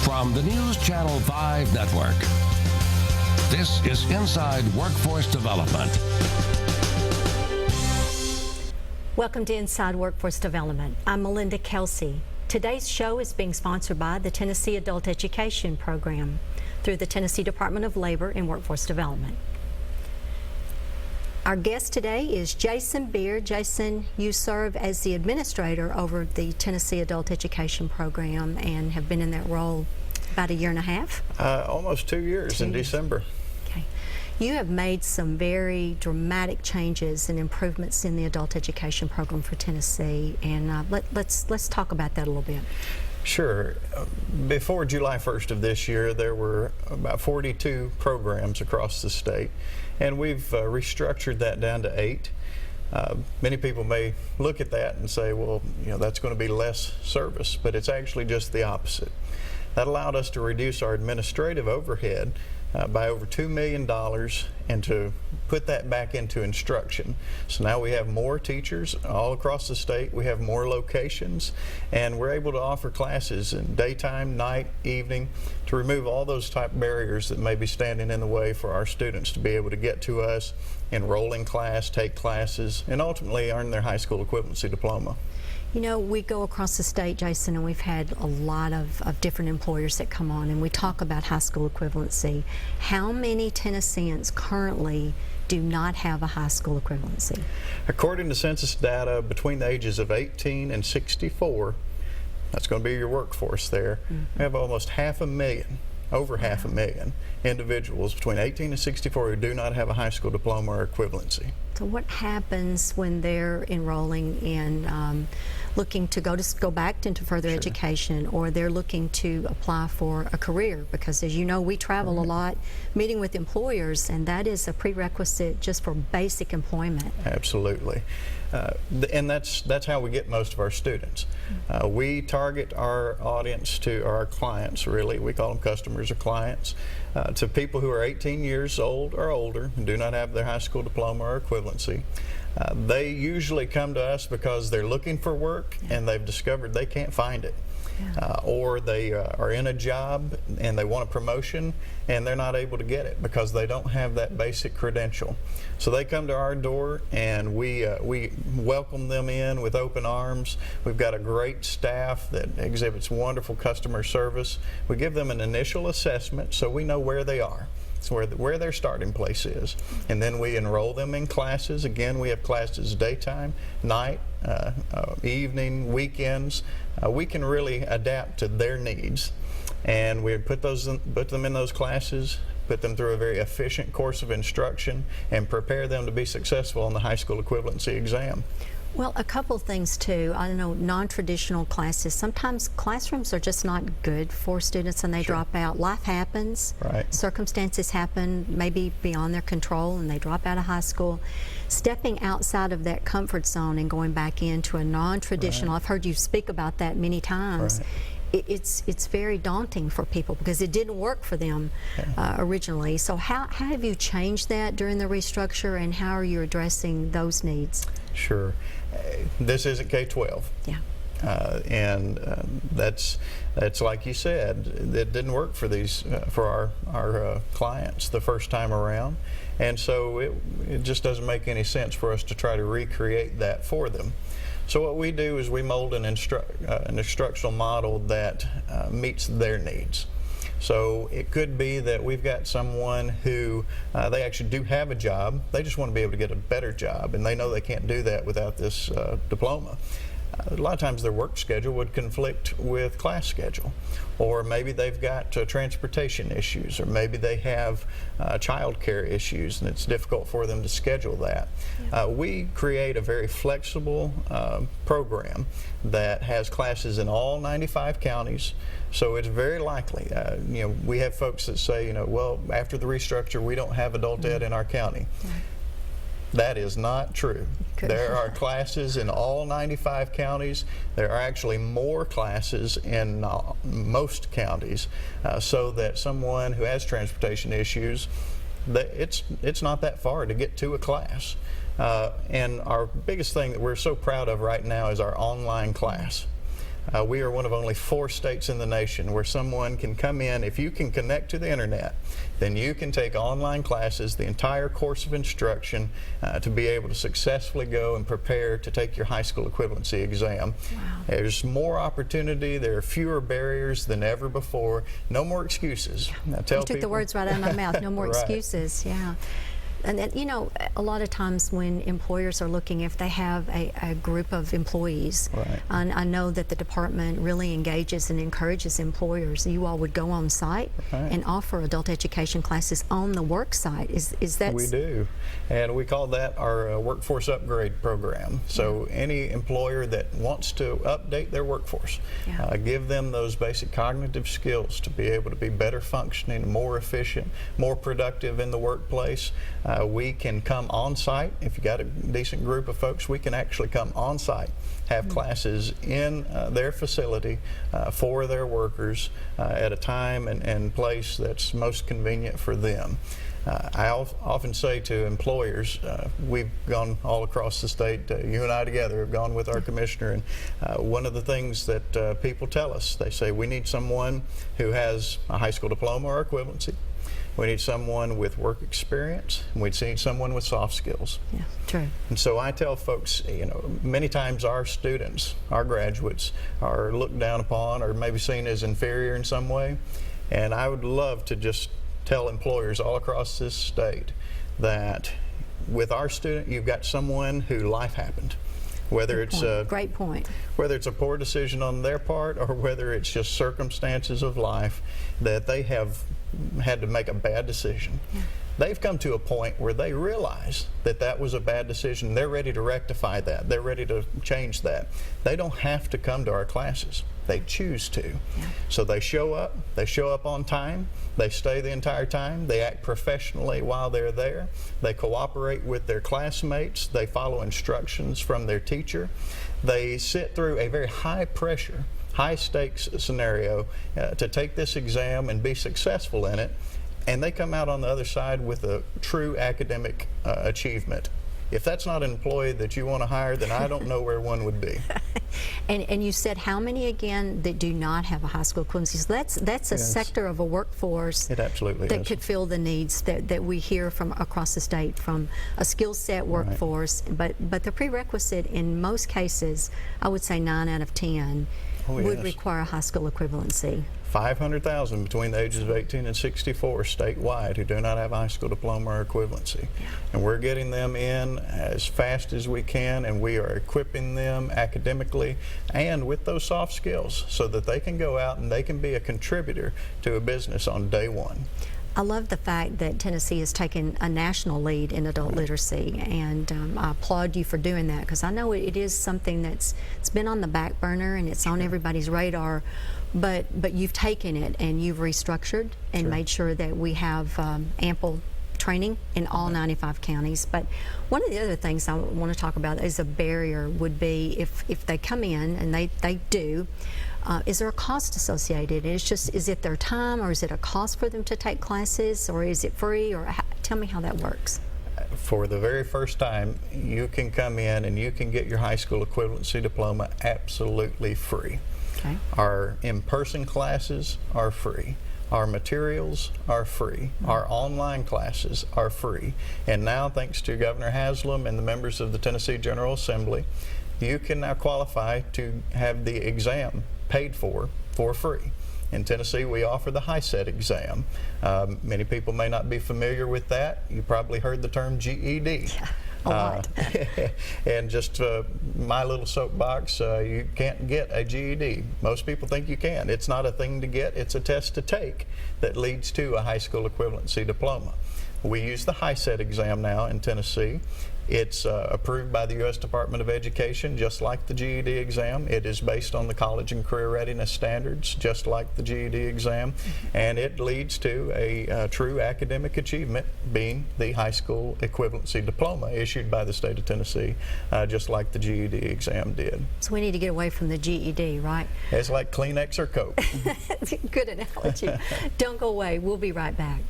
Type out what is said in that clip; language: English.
From the NewsChannel 5 network, this is Inside Workforce Development. Welcome to Inside Workforce Development. I'm Melinda Kelsey. Today's show is being sponsored by the Tennessee Adult Education Program through the Tennessee Department of Labor and Workforce Development. Our guest today is Jason Beard. Jason, you serve as the administrator over the Tennessee Adult Education Program and have been in that role about a year and a half? Almost 2 years in December. Okay. You have made some very dramatic changes and improvements in the adult education program for Tennessee, and let's talk about that a little bit. Sure. Before July 1st of this year, there were about 42 programs across the state, and we've restructured that down to 8. Many people may look at that and say, well, you know, that's going to be less service, but it's actually just the opposite. That allowed us to reduce our administrative overhead by over $2 million and to put that back into instruction. So now we have more teachers all across the state, we have more locations, and we're able to offer classes in daytime, night, evening, to remove all those type barriers that may be standing in the way for our students to be able to get to us, enroll in class, take classes, and ultimately earn their high school equivalency diploma. You know, we go across the state, Jason, and we've had a lot of different employers that come on, and we talk about high school equivalency. How many Tennesseans currently do not have a high school equivalency? According to census data, between the ages of 18 and 64, that's going to be your workforce there, we have almost 500,000, over 500,000 individuals between 18 and 64 who do not have a high school diploma or equivalency. So what happens when they're enrolling in looking to go back into further education, or they're looking to apply for a career? Because as you know, we travel a lot meeting with employers, and that is a prerequisite just for basic employment. Absolutely. And that's how we get most of our students. We target our audience to our clients, really. We call them customers or clients, to people who are 18 years old or older and do not have their high school diploma or equivalency. They usually come to us because they're looking for work and they've discovered they can't find it. Or they are in a job and they want a promotion and they're not able to get it because they don't have that basic credential. So they come to our door and we welcome them in with open arms. We've got a great staff that exhibits wonderful customer service. We give them an initial assessment so we know where they are. So where their starting place is, and then we enroll them in classes. Again, we have classes daytime, night, evening, weekends. We can really adapt to their needs, and we put them in those classes, put them through a very efficient course of instruction, and prepare them to be successful on the high school equivalency exam. Well, a couple of things too. I know non-traditional classes, sometimes classrooms are just not good for students and they drop out. Life happens, circumstances happen, maybe beyond their control, and they drop out of high school. Stepping outside of that comfort zone and going back into a non-traditional, I've heard you speak about that many times. It's very daunting for people because it didn't work for them originally. So how have you changed that during the restructure, and how are you addressing those needs? Sure. This isn't K-12. And that's like you said, it didn't work for these for our clients the first time around, and so it just doesn't make any sense for us to try to recreate that for them. So what we do is we mold an instructional model that meets their needs. So it could be that we've got someone who they actually do have a job, they just want to be able to get a better job, and they know they can't do that without this diploma. A lot of times their work schedule would conflict with class schedule, or maybe they've got transportation issues, or maybe they have child care issues and it's difficult for them to schedule that. We create a very flexible program that has classes in all 95 counties. So it's very likely, you know, we have folks that say, you know, well, after the restructure, we don't have adult ed in our county. That is not true. There are classes in all 95 counties. There are actually more classes in most counties, so that someone who has transportation issues, it's not that far to get to a class. And our biggest thing that we're so proud of right now is our online class. We are one of only 4 states in the nation where someone can come in. If you can connect to the internet, then you can take online classes, the entire course of instruction, to be able to successfully go and prepare to take your high school equivalency exam. Wow. There's more opportunity. There are fewer barriers than ever before. No more excuses. Now, tell You took the people, words right out of my mouth. No more Right. excuses. Yeah. And then, you know, a lot of times when employers are looking, if they have a group of employees, Right. and I know that the department really engages and encourages employers, you all would go on site Right. and offer adult education classes on the work site. Is that? We do, and we call that our workforce upgrade program. So any employer that wants to update their workforce, Yeah. give them those basic cognitive skills to be able to be better functioning, more efficient, more productive in the workplace. We can come on site. If you got a decent group of folks, we can actually come on site, have classes in their facility for their workers at a time and place that's most convenient for them. I often say to employers, we've gone all across the state, you and I together have gone with our commissioner, and one of the things that people tell us, they say we need someone who has a high school diploma or equivalency. We need someone with work experience, and we need someone with soft skills. Yeah, true. And so I tell folks, you know, many times our students, our graduates, are looked down upon or maybe seen as inferior in some way. And I would love to just tell employers all across this state that with our student, you've got someone who life happened. Whether it's a great point. Whether it's a poor decision on their part or whether it's just circumstances of life that they have had to make a bad decision. Yeah. They've come to a point where they realize that that was a bad decision. They're ready to rectify that. They're ready to change that. They don't have to come to our classes. They choose to. Yeah. So they show up on time, they stay the entire time, they act professionally while they're there, they cooperate with their classmates, they follow instructions from their teacher, they sit through a very high pressure, high stakes scenario to take this exam and be successful in it, and they come out on the other side with a true academic achievement. If that's not an employee that you want to hire, then I don't know where one would be. And you said how many again that do not have a high school equivalency? So that's a Yes. sector of a workforce It absolutely that is. could fill the needs that we hear from across the state from a skill set workforce. But the prerequisite in most cases, I would say 9 out of 10 would yes. require a high school equivalency. 500,000 between the ages of 18 and 64 statewide who do not have a high school diploma or equivalency. And we're getting them in as fast as we can, and we are equipping them academically and with those soft skills so that they can go out and they can be a contributor to a business on day one. I love the fact that Tennessee has taken a national lead in adult literacy, and I applaud you for doing that, because I know it is something it's been on the back burner and it's on everybody's radar, but you've taken it and you've restructured and made sure that we have ample training in all 95 counties. But one of the other things I want to talk about is a barrier would be if they come in, and they do, is there a cost associated? Is it their time, or is it a cost for them to take classes, or is it free, or tell me how that works. For the very first time, you can come in and you can get your high school equivalency diploma absolutely free. Okay. Our in-person classes are free. Our materials are free. Our online classes are free. And now, thanks to Governor Haslam and the members of the Tennessee General Assembly, you can now qualify to have the exam paid for free. In Tennessee, we offer the HiSET exam. Many people may not be familiar with that. You probably heard the term GED. Yeah, a lot. And just my little soapbox, you can't get a GED. Most people think you can. It's not a thing to get, it's a test to take that leads to a high school equivalency diploma. We use the HiSET exam now in Tennessee. It's approved by the U.S. Department of Education, just like the GED exam. It is based on the college and career readiness standards, just like the GED exam, and it leads to a true academic achievement, being the high school equivalency diploma issued by the state of Tennessee, just like the GED exam did. So we need to get away from the GED, right? It's like Kleenex or Coke. Good analogy. Don't go away. We'll be right back.